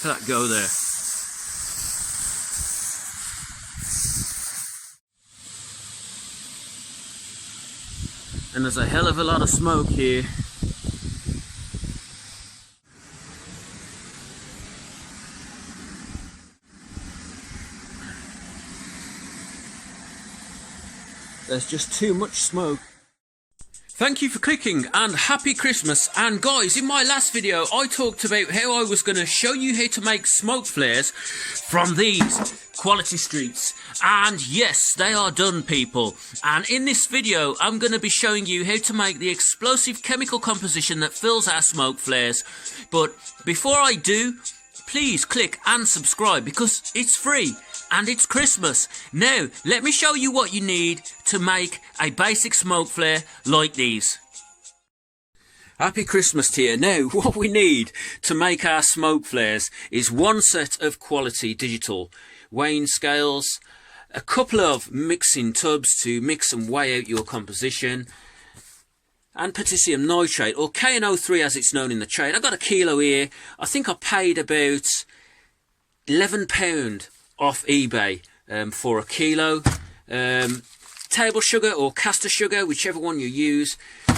Let that go there. And there's a hell of a lot of smoke here. There's just too much smoke. Thank you for clicking and happy Christmas. And guys, in my last video I talked about how I was going to show you how to make smoke flares from these Quality Streets, and yes, they are done, people. And in this video I'm going to be showing you how to make the explosive chemical composition that fills our smoke flares. But before I do, please click and subscribe because it's free and it's Christmas. Now, let me show you what you need to make a basic smoke flare like these. Happy Christmas to you. Now, what we need to make our smoke flares is one set of quality digital weighing scales, a couple of mixing tubs to mix and weigh out your composition, and potassium nitrate, or KNO3 as it's known in the trade. I got a kilo here. I think I paid about £11 off eBay for a kilo. Table sugar or caster sugar, whichever one you use,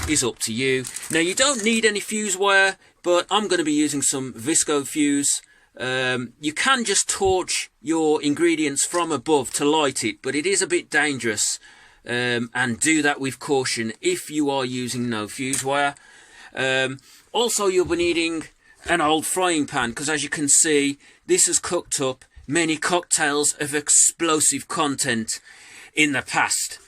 is up to you. Now, you don't need any fuse wire, but I'm going to be using some Visco fuse. You can just torch your ingredients from above to light it, but it is a bit dangerous, and do that with caution if you are using no fuse wire. Also, you'll be needing an old frying pan, because as you can see, this has cooked up many cocktails of explosive content in the past.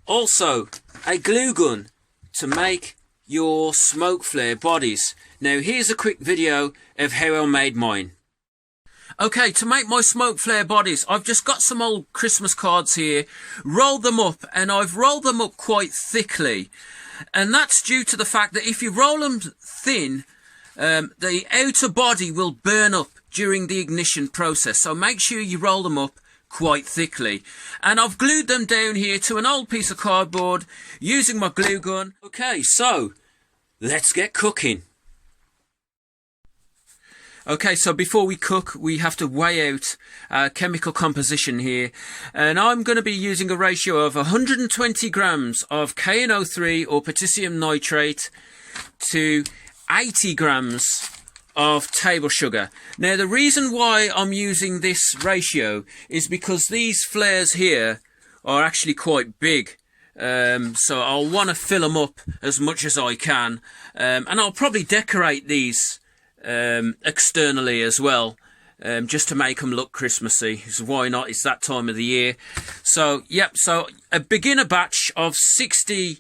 Also, a glue gun to make your smoke flare bodies. Now, here's a quick video of how I made mine. Okay, to make my smoke flare bodies, I've just got some old Christmas cards here, rolled them up, and I've rolled them up quite thickly. And that's due to the fact that if you roll them thin, the outer body will burn up during the ignition process. So make sure you roll them up quite thickly. And I've glued them down here to an old piece of cardboard using my glue gun. Okay, so let's get cooking. Okay, so before we cook, we have to weigh out our chemical composition here. And I'm going to be using a ratio of 120 grams of KNO3 or potassium nitrate to 80 grams of table sugar. Now, the reason why I'm using this ratio is because these flares here are actually quite big. So I'll want to fill them up as much as I can. And I'll probably decorate these externally as well, just to make them look Christmassy. So why not? It's that time of the year. So yep, so a beginner batch of 60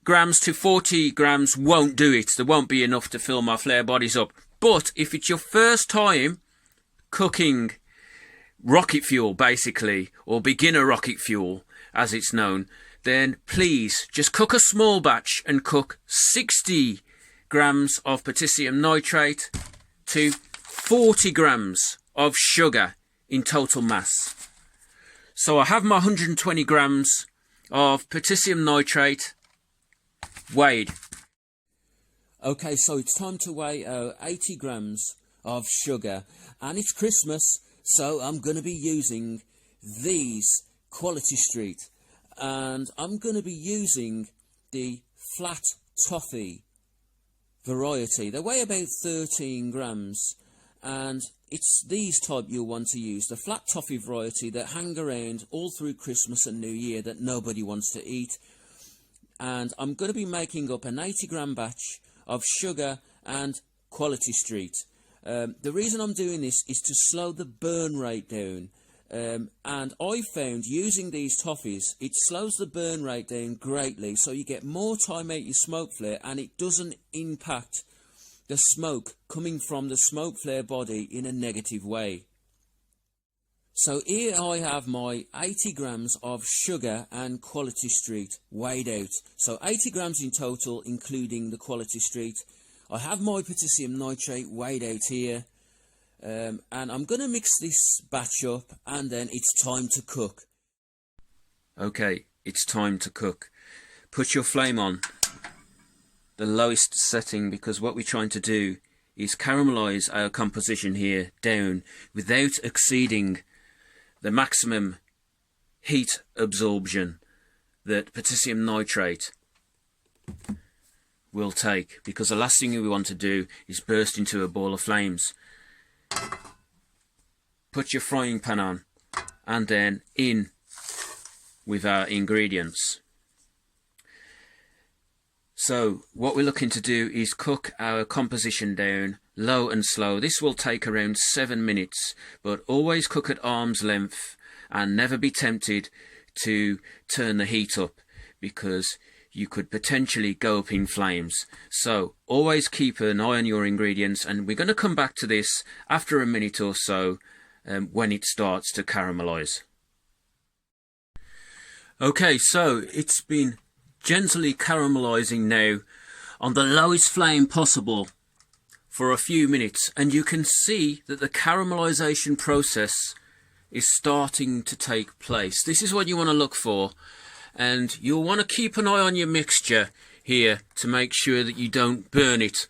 grams to 40 grams won't do it. There won't be enough to fill my flare bodies up. But if it's your first time cooking rocket fuel, basically, or beginner rocket fuel as it's known, then please just cook a small batch and cook 60 grams of potassium nitrate to 40 grams of sugar in total mass. So I have my 120 grams of potassium nitrate weighed. Okay, so it's time to weigh 80 grams of sugar, and it's Christmas, so I'm going to be using these Quality Street, and I'm going to be using the flat toffee variety. They weigh about 13 grams, and it's these type you'll want to use, the flat toffee variety that hang around all through Christmas and New Year that nobody wants to eat. And I'm going to be making up an 80 gram batch of sugar and Quality Street. The reason I'm doing this is to slow the burn rate down. And I found using these toffees, it slows the burn rate down greatly, so you get more time out your smoke flare, and it doesn't impact the smoke coming from the smoke flare body in a negative way. So here I have my 80 grams of sugar and Quality Street weighed out. So 80 grams in total, including the Quality Street. I have my potassium nitrate weighed out here. And I'm going to mix this batch up, and then it's time to cook. Okay, it's time to cook. Put your flame on the lowest setting, because what we're trying to do is caramelise our composition here down without exceeding the maximum heat absorption that potassium nitrate will take, because the last thing we want to do is burst into a ball of flames. Put your frying pan on and then in with our ingredients. So what we're looking to do is cook our composition down low and slow. This will take around 7 minutes, but always cook at arm's length and never be tempted to turn the heat up, because you could potentially go up in flames. So always keep an eye on your ingredients, and we're going to come back to this after a minute or so when it starts to caramelize. Okay, so it's been gently caramelizing now on the lowest flame possible for a few minutes, and you can see that the caramelization process is starting to take place. This is what you want to look for, and you'll want to keep an eye on your mixture here to make sure that you don't burn it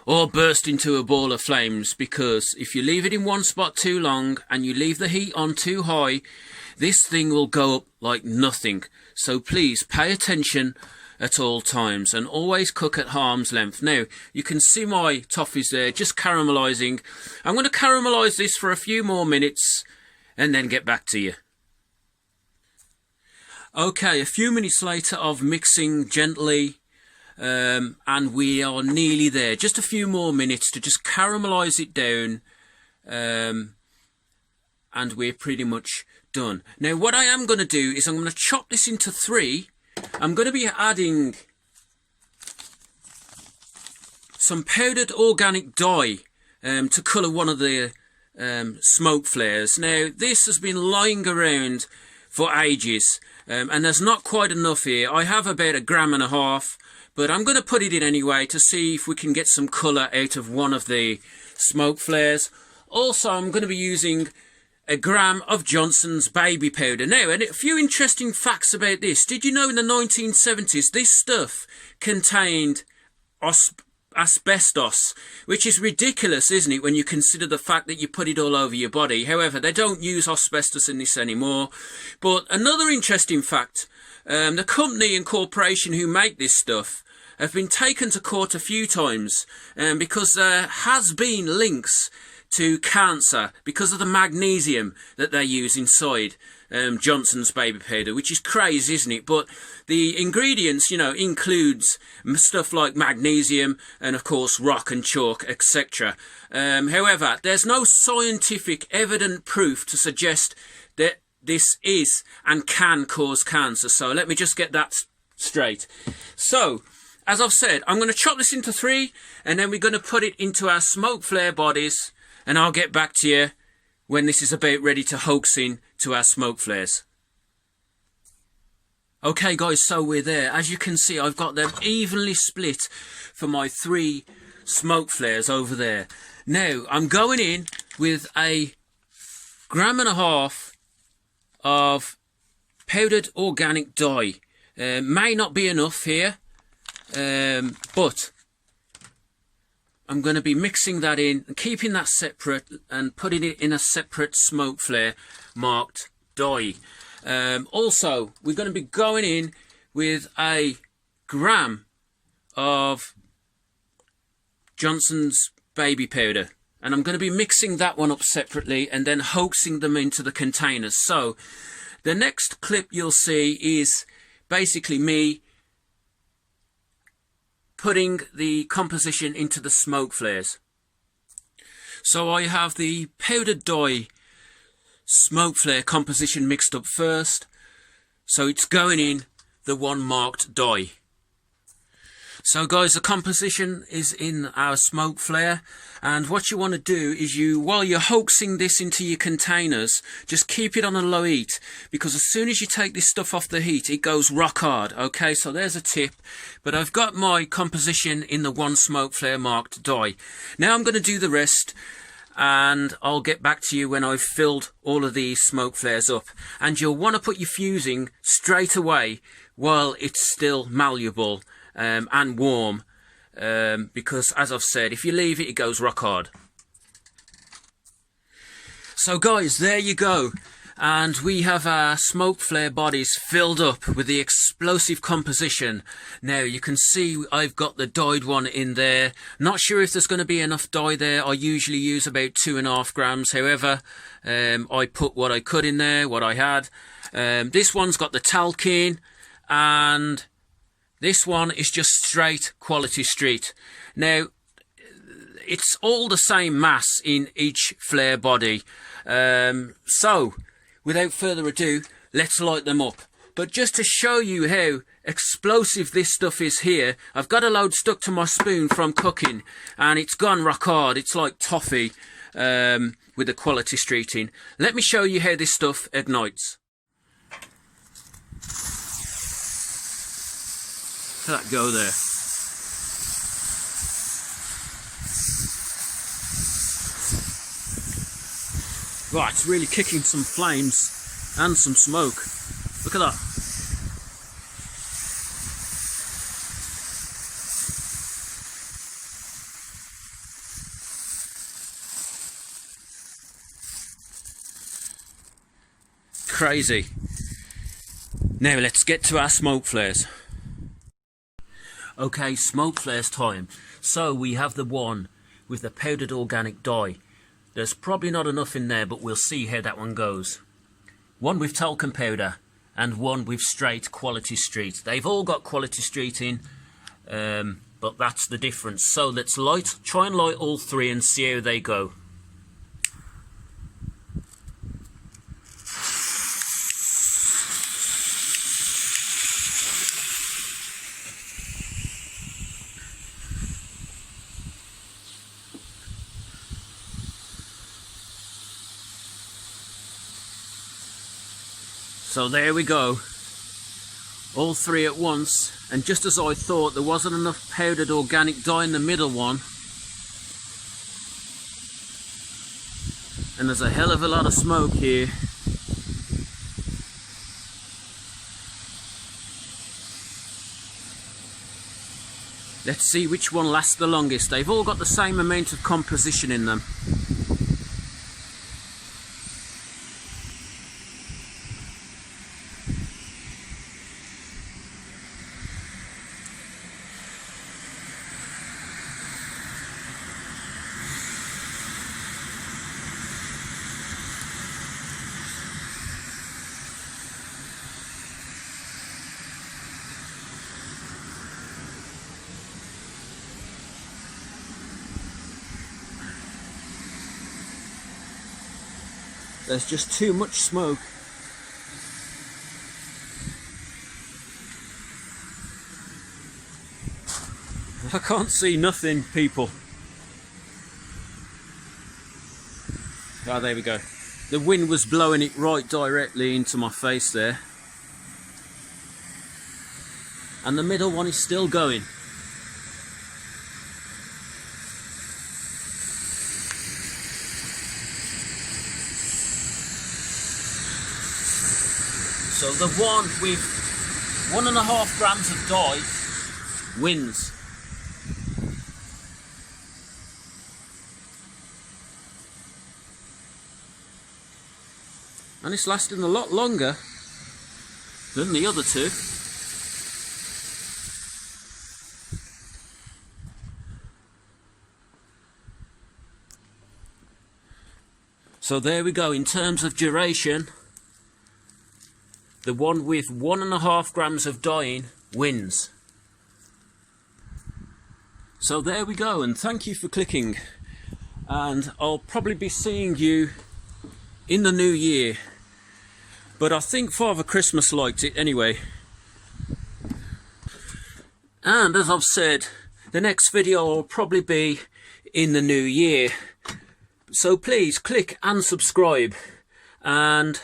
or burst into a ball of flames, because if you leave it in one spot too long and you leave the heat on too high, this thing will go up like nothing. So please pay attention at all times and always cook at arm's length. Now you can see my toffees there just caramelizing. I'm going to caramelize this for a few more minutes and then get back to you. Okay, a few minutes later of mixing gently, and we are nearly there. Just a few more minutes to just caramelize it down, and we're pretty much done. Now what I am going to do is I'm going to chop this into 3. I'm going to be adding some powdered organic dye to colour one of the smoke flares. Now this has been lying around for ages, and there's not quite enough here. I have about 1.5 grams, but I'm going to put it in anyway to see if we can get some colour out of one of the smoke flares. Also, I'm going to be using 1 gram of Johnson's baby powder. Now, and a few interesting facts about this. Did you know in the 1970s this stuff contained asbestos, which is ridiculous, isn't it, when you consider the fact that you put it all over your body? However, they don't use asbestos in this anymore. But another interesting fact, the company and corporation who make this stuff have been taken to court a few times because there has been links to cancer because of the magnesium that they use inside Johnson's baby powder, which is crazy, isn't it? But the ingredients, you know, includes stuff like magnesium and, of course, rock and chalk, etc. However, there's no scientific evident proof to suggest that this is and can cause cancer. So let me just get that straight. So, as I've said, I'm going to chop this into 3, and then we're going to put it into our smoke flare bodies, and I'll get back to you when this is about ready to hoax in to our smoke flares. Okay guys, so we're there. As you can see, I've got them evenly split for my 3 smoke flares over there. Now, I'm going in with 1.5 grams of powdered organic dye. May not be enough here, but I'm going to be mixing that in, keeping that separate and putting it in a separate smoke flare marked dye. Also, we're going to be going in with 1 gram of Johnson's baby powder, and I'm going to be mixing that one up separately and then hoaxing them into the containers. So the next clip you'll see is basically me putting the composition into the smoke flares. So I have the powdered dye smoke flare composition mixed up first, so it's going in the one marked dye. So guys, the composition is in our smoke flare, and what you want to do is while you're hoaxing this into your containers, just keep it on a low heat, because as soon as you take this stuff off the heat, it goes rock hard. Okay, so there's a tip. But I've got my composition in the one smoke flare marked dye. Now I'm going to do the rest, and I'll get back to you when I've filled all of these smoke flares up. And you'll want to put your fusing straight away while it's still malleable and warm, because, as I've said, if you leave it, it goes rock hard. So guys, there you go. And we have our smoke flare bodies filled up with the explosive composition. Now you can see I've got the dyed one in there. Not sure if there's going to be enough dye there. I usually use about 2.5 grams. However, I put what I could in there, what I had. This one's got the talc in, and this one is just straight quality street. Now, it's all the same mass in each flare body. So, without further ado, let's light them up. But just to show you how explosive this stuff is here, I've got a load stuck to my spoon from cooking, and it's gone rock hard. It's like toffee with the quality streeting. Let me show you how this stuff ignites. Let that go there. Right, it's really kicking some flames and some smoke. Look at that. Crazy. Now let's get to our smoke flares. Okay, smoke flares time. So we have the one with the powdered organic dye. There's probably not enough in there, but we'll see how that one goes. One with talcum powder and one with straight quality street. They've all got quality streeting, but that's the difference. So let's try and light all three and see how they go. So there we go, all three at once, and just as I thought, there wasn't enough powdered organic dye in the middle one, and there's a hell of a lot of smoke here. Let's see which one lasts the longest. They've all got the same amount of composition in them. There's just too much smoke. I can't see nothing, people. Ah, there we go. The wind was blowing it right directly into my face there. And the middle one is still going. So the one with 1.5 grams of dye wins. And it's lasting a lot longer than the other two. So there we go, in terms of duration, the one with 1.5 grams of dyeing wins. So there we go, and thank you for clicking. And I'll probably be seeing you in the new year. But I think Father Christmas liked it anyway. And as I've said, the next video will probably be in the new year. So please click and subscribe. And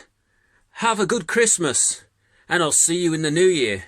have a good Christmas, and I'll see you in the new year.